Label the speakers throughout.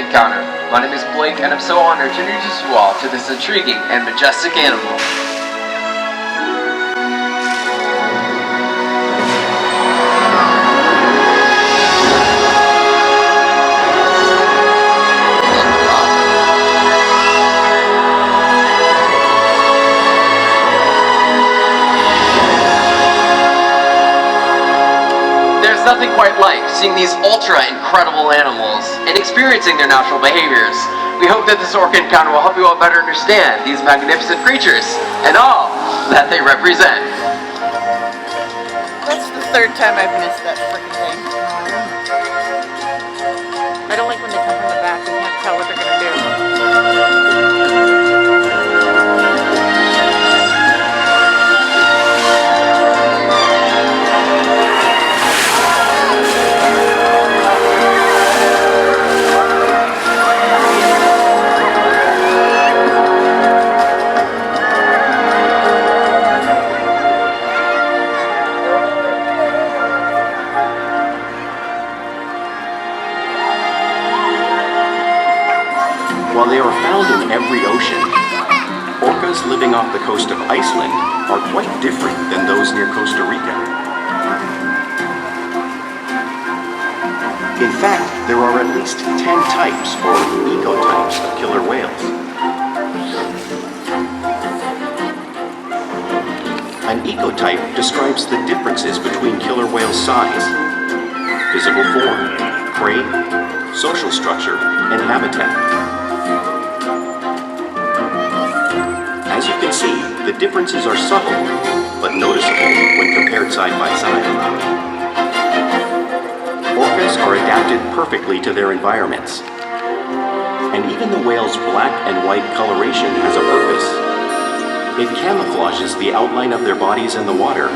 Speaker 1: encounter. My name is Blake, and I'm so honored to introduce you all to this intriguing and majestic animal. There's nothing quite like seeing these ultra-incredible animals and experiencing their natural behaviors. We hope that this orchid encounter will help you all better understand these magnificent creatures and all that they represent.
Speaker 2: That's the third time I've missed that freaking thing. I don't like when they come from the back and can't tell what they're going to do.
Speaker 3: While they are found in every ocean, orcas living off the coast of Iceland are quite different than those near Costa Rica. In fact, there are at least 10 types or ecotypes of killer whales. An ecotype describes the differences between killer whales' size, physical form, prey, social structure, and habitat. As you can see, the differences are subtle, but noticeable when compared side by side. Orcas are adapted perfectly to their environments. And even the whale's black and white coloration has a purpose. It camouflages the outline of their bodies in the water,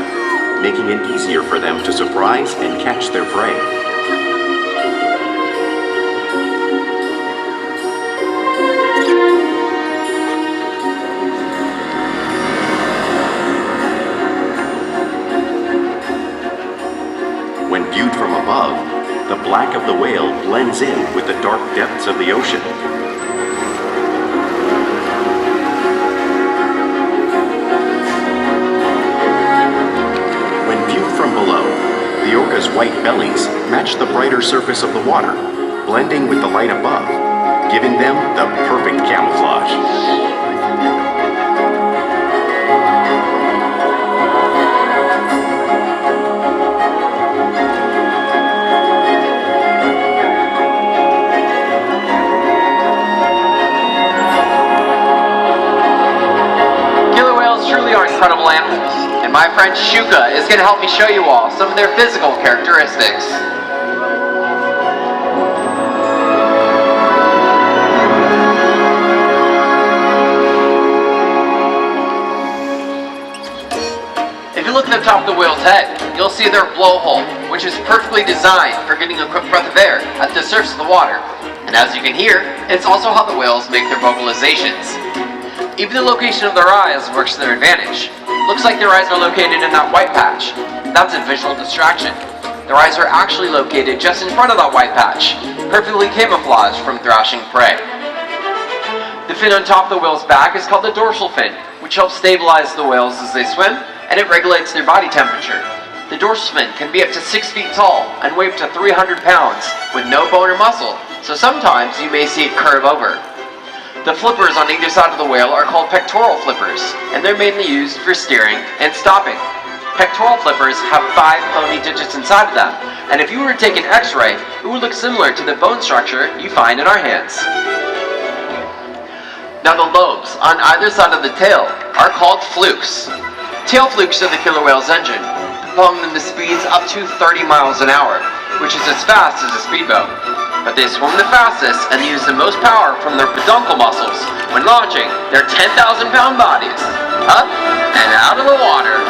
Speaker 3: making it easier for them to surprise and catch their prey. When viewed from above, the black of the whale blends in with the dark depths of the ocean. When viewed from below, the orca's white bellies match the brighter surface of the water, blending with the light above, giving them the perfect camouflage.
Speaker 1: Incredible animals, and my friend Shouka is going to help me show you all some of their physical characteristics. If you look at the top of the whale's head, you'll see their blowhole, which is perfectly designed for getting a quick breath of air at the surface of the water. And as you can hear, it's also how the whales make their vocalizations. Even the location of their eyes works to their advantage. Looks like their eyes are located in that white patch. That's a visual distraction. Their eyes are actually located just in front of that white patch, perfectly camouflaged from thrashing prey. The fin on top of the whale's back is called the dorsal fin, which helps stabilize the whales as they swim, and it regulates their body temperature. The dorsal fin can be up to 6 feet tall and weigh up to 300 pounds with no bone or muscle, so sometimes you may see it curve over. The flippers on either side of the whale are called pectoral flippers, and they're mainly used for steering and stopping. Pectoral flippers have 5 bony digits inside of them, and if you were to take an x-ray, it would look similar to the bone structure you find in our hands. Now the lobes on either side of the tail are called flukes. Tail flukes are the killer whale's engine, propelling them to speeds up to 30 miles an hour, which is as fast as a speedboat. But they swim the fastest and use the most power from their peduncle muscles when launching their 10,000-pound bodies up and out of the water.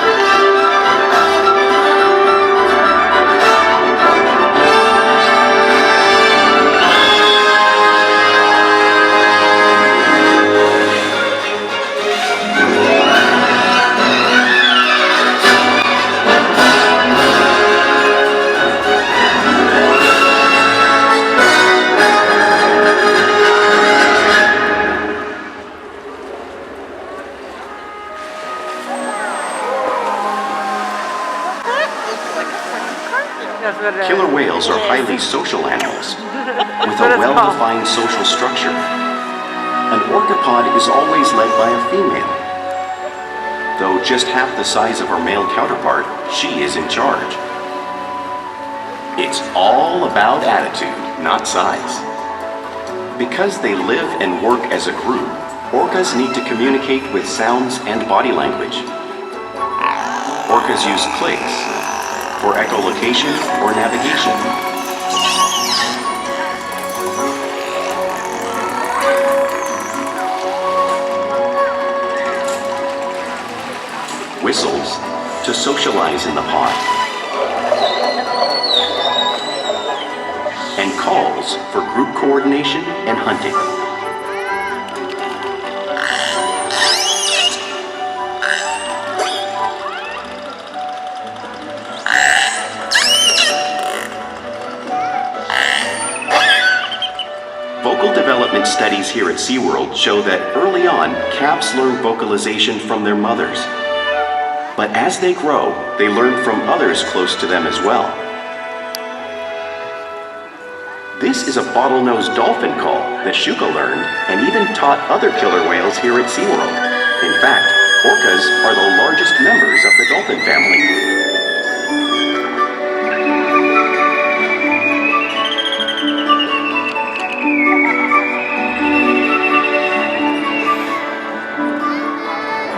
Speaker 3: Killer whales are highly social animals with a well-defined social structure. An orcapod is always led by a female. Though just half the size of her male counterpart, she is in charge. It's all about attitude, not size. Because they live and work as a group, orcas need to communicate with sounds and body language. Orcas use clicks for echolocation or navigation. Whistles to socialize in the pod. And calls for group coordination and hunting. Vocal development studies here at SeaWorld show that early on, calves learn vocalization from their mothers. But as they grow, they learn from others close to them as well. This is a bottlenose dolphin call that Shouka learned and even taught other killer whales here at SeaWorld. In fact, orcas are the largest members of the dolphin family.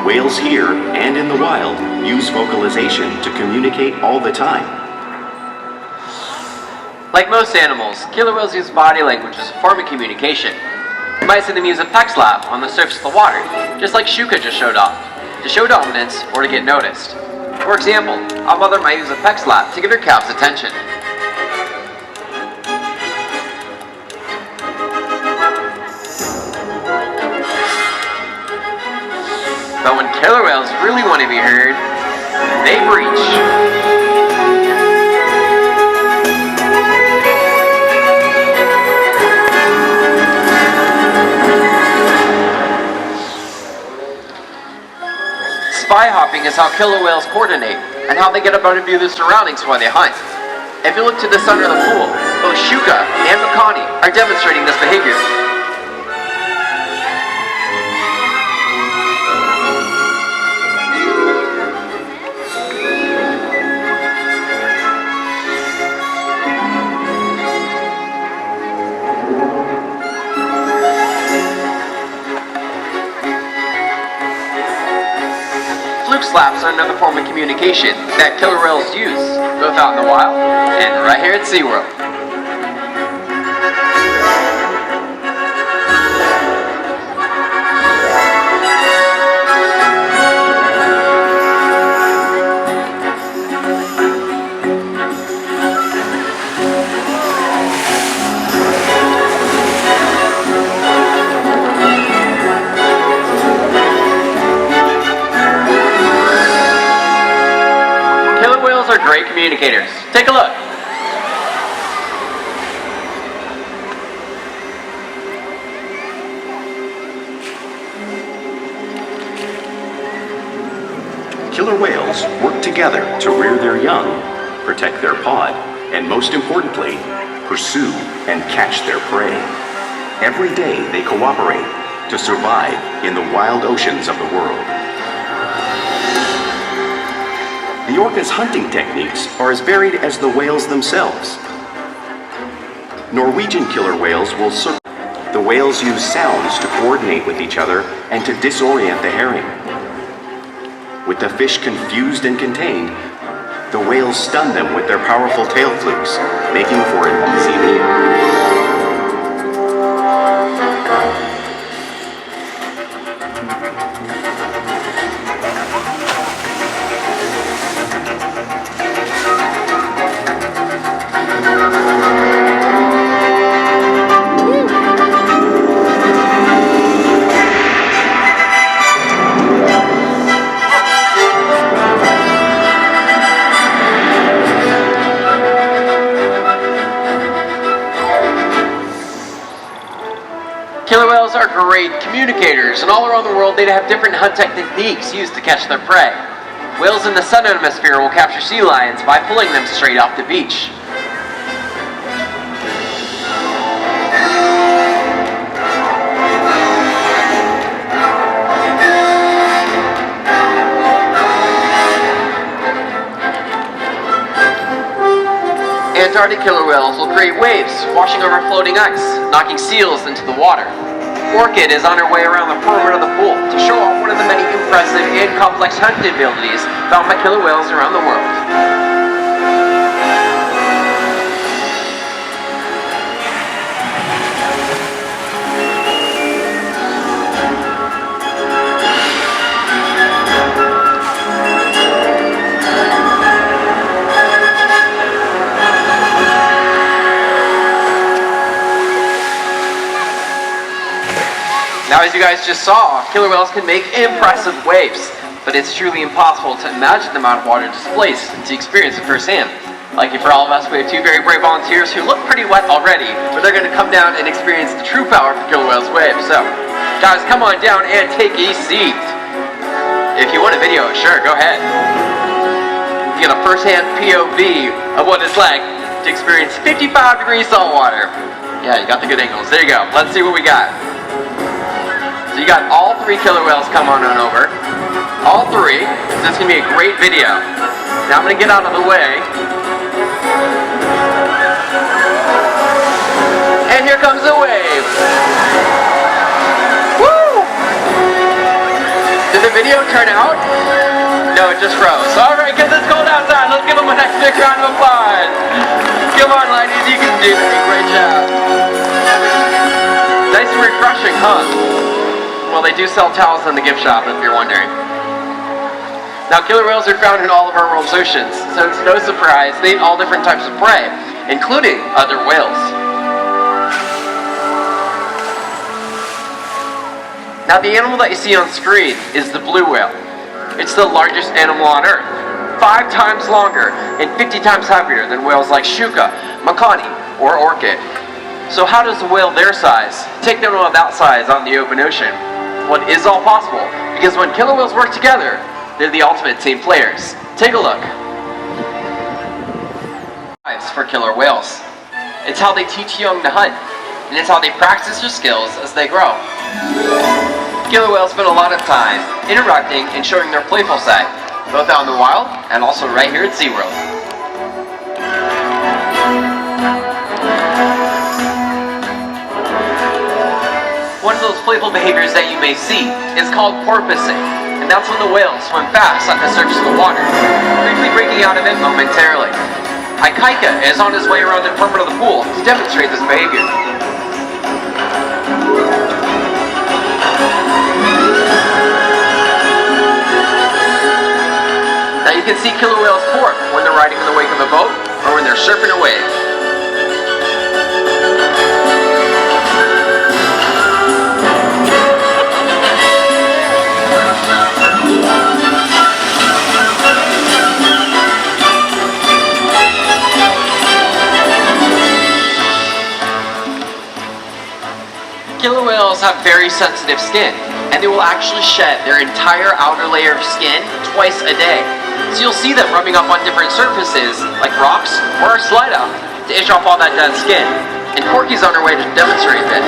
Speaker 3: Whales here and in the wild use vocalization to communicate all the time.
Speaker 1: Like most animals, killer whales use body language as a form of communication. You might see them use a peck slap on the surface of the water, just like Shouka just showed off, to show dominance or to get noticed. For example, a mother might use a peck slap to get her calf's attention. But when killer whales really want to be heard, they breach. Spy hopping is how killer whales coordinate and how they get a better view of their surroundings while they hunt. If you look to the center of the pool, both Shouka and Makani are demonstrating this behavior. Fluke slaps are another form of communication that killer whales use, both out in the wild and right here at SeaWorld. Are great communicators. Take a look.
Speaker 3: Killer whales work together to rear their young, protect their pod, and most importantly, pursue and catch their prey. Every day they cooperate to survive in the wild oceans of the world. The orca's hunting techniques are as varied as the whales themselves. Norwegian killer whales will circle. The whales use sounds to coordinate with each other and to disorient the herring. With the fish confused and contained, the whales stun them with their powerful tail flukes, making for an easy meal.
Speaker 1: Killer whales are great communicators, and all around the world they have different hunt techniques used to catch their prey. Whales in the southern hemisphere will capture sea lions by pulling them straight off the beach. Antarctic killer whales will create waves, washing over floating ice, knocking seals into the water. Orkid is on her way around the perimeter of the pool to show off one of the many impressive and complex hunting abilities found by killer whales around the world. Now, as you guys just saw, killer whales can make impressive waves, but it's truly impossible to imagine the amount of water displaced and to experience it firsthand. Lucky for all of us, we have two very brave volunteers who look pretty wet already, but they're going to come down and experience the true power of killer whales' waves. So, guys, come on down and take a seat. If you want a video, sure, go ahead. You get a first-hand POV of what it's like to experience 55 degrees salt water. Yeah, you got the good angles. There you go. Let's see what we got. So you got all three killer whales come on over. All three. So this is going to be a great video. Now I'm going to get out of the way. And here comes the wave. Woo! Did the video turn out? No, it just froze. Alright, because it's cold outside, let's give them a nice big round of applause. Come on, ladies, you can do it. Great job. Nice and refreshing, huh? Well, they do sell towels in the gift shop, if you're wondering. Now, killer whales are found in all of our world's oceans, so it's no surprise they eat all different types of prey, including other whales. Now, the animal that you see on screen is the blue whale. It's the largest animal on Earth, 5 times longer and 50 times heavier than whales like Shouka, Makani, or Orkid. So how does a whale their size take note of that size on the open ocean? Well, it is all possible, because when killer whales work together, they're the ultimate team players. Take a look. For killer whales. It's how they teach young to hunt, and it's how they practice their skills as they grow. Killer whales spend a lot of time interacting and showing their playful side, both out in the wild and also right here at SeaWorld. One of those playful behaviors that you may see is called porpoising, and that's when the whales swim fast at the surface of the water, briefly breaking out of it momentarily. Ikaika is on his way around the perimeter of the pool to demonstrate this behavior. Now you can see killer whales port when they're riding in the wake of a boat or when they're surfing a wave. Killer whales have very sensitive skin, and they will actually shed their entire outer layer of skin twice a day. So you'll see them rubbing up on different surfaces, like rocks or a slide out, to itch off all that dead skin. And Corky's on her way to demonstrate this.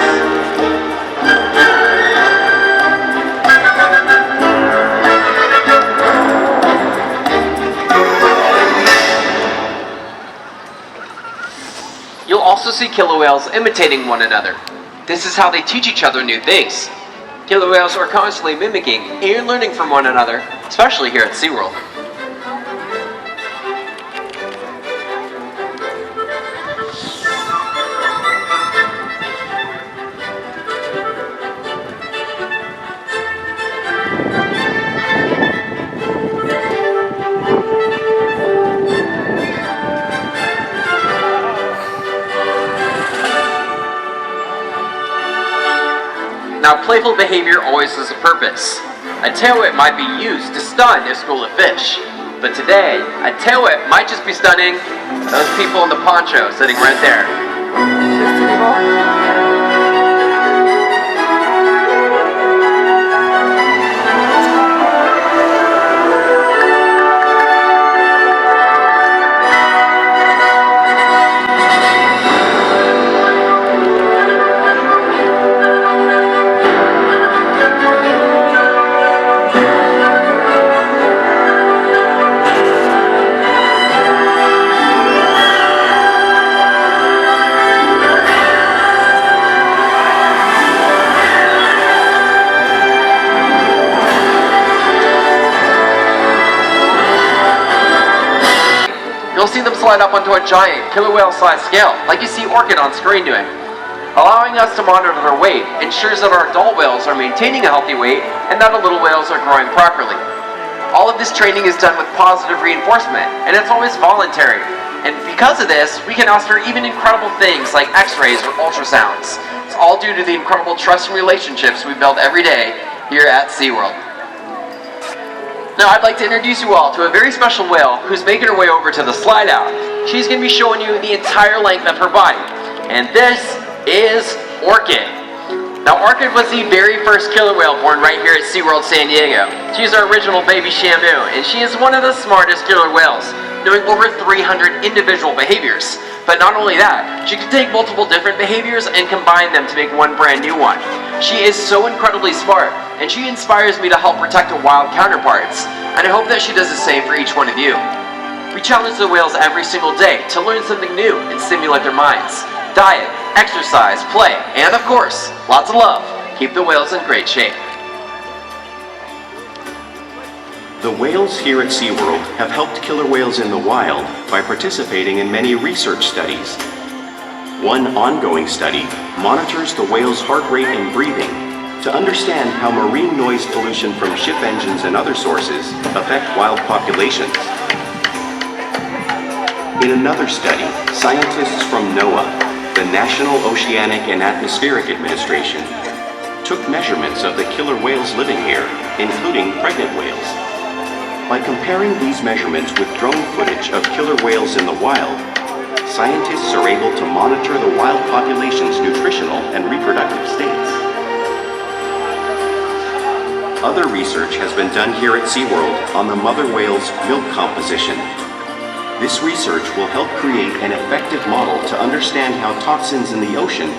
Speaker 1: You'll also see killer whales imitating one another. This is how they teach each other new things. Killer whales are constantly mimicking and learning from one another, especially here at SeaWorld. Now, playful behavior always has a purpose. A tail whip might be used to stun a school of fish. But today, a tail whip might just be stunning those people in the poncho sitting right there. slide up onto a giant killer whale-sized scale, like you see Orkid on screen doing. Allowing us to monitor their weight ensures that our adult whales are maintaining a healthy weight and that our little whales are growing properly. All of this training is done with positive reinforcement, and it's always voluntary. And because of this, we can ask for even incredible things like x-rays or ultrasounds. It's all due to the incredible trust and relationships we build every day here at SeaWorld. Now I'd like to introduce you all to a very special whale who's making her way over to the slide out. She's going to be showing you the entire length of her body. And this is Orkid. Now Orkid was the very first killer whale born right here at SeaWorld San Diego. She's our original baby Shamu, and she is one of the smartest killer whales, knowing over 300 individual behaviors. But not only that, she can take multiple different behaviors and combine them to make one brand new one. She is so incredibly smart, and she inspires me to help protect her wild counterparts, and I hope that she does the same for each one of you. We challenge the whales every single day to learn something new and stimulate their minds. Diet, exercise, play, and of course, lots of love. Keep the whales in great shape.
Speaker 3: The whales here at SeaWorld have helped killer whales in the wild by participating in many research studies. One ongoing study monitors the whale's heart rate and breathing to understand how marine noise pollution from ship engines and other sources affect wild populations. In another study, scientists from NOAA, the National Oceanic and Atmospheric Administration, took measurements of the killer whales living here, including pregnant whales. By comparing these measurements with drone footage of killer whales in the wild, scientists are able to monitor the wild population's nutritional and reproductive states. Other research has been done here at SeaWorld on the mother whale's milk composition. This research will help create an effective model to understand how toxins in the ocean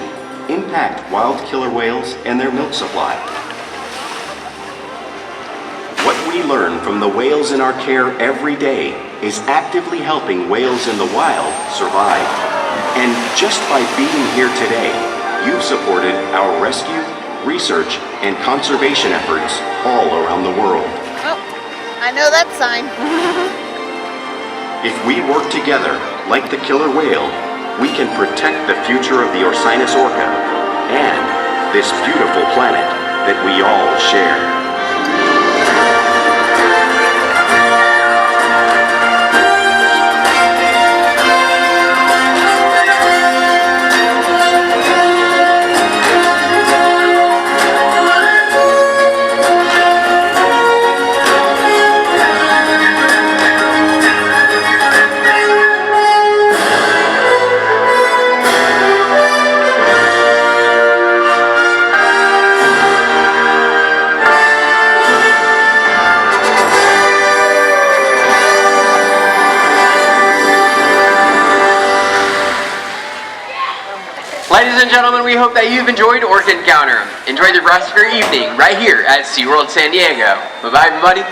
Speaker 3: impact wild killer whales and their milk supply. What we learn from the whales in our care every day is actively helping whales in the wild survive. And just by being here today, you've supported our rescue, research, and conservation efforts all around the world.
Speaker 2: Oh, I know that sign.
Speaker 3: If we work together, like the killer whale, we can protect the future of the Orcinus orca and this beautiful planet that we all share.
Speaker 1: Ladies and gentlemen, we hope that you've enjoyed Orca Encounter. Enjoy the rest of your evening right here at SeaWorld San Diego. Bye-bye, everybody.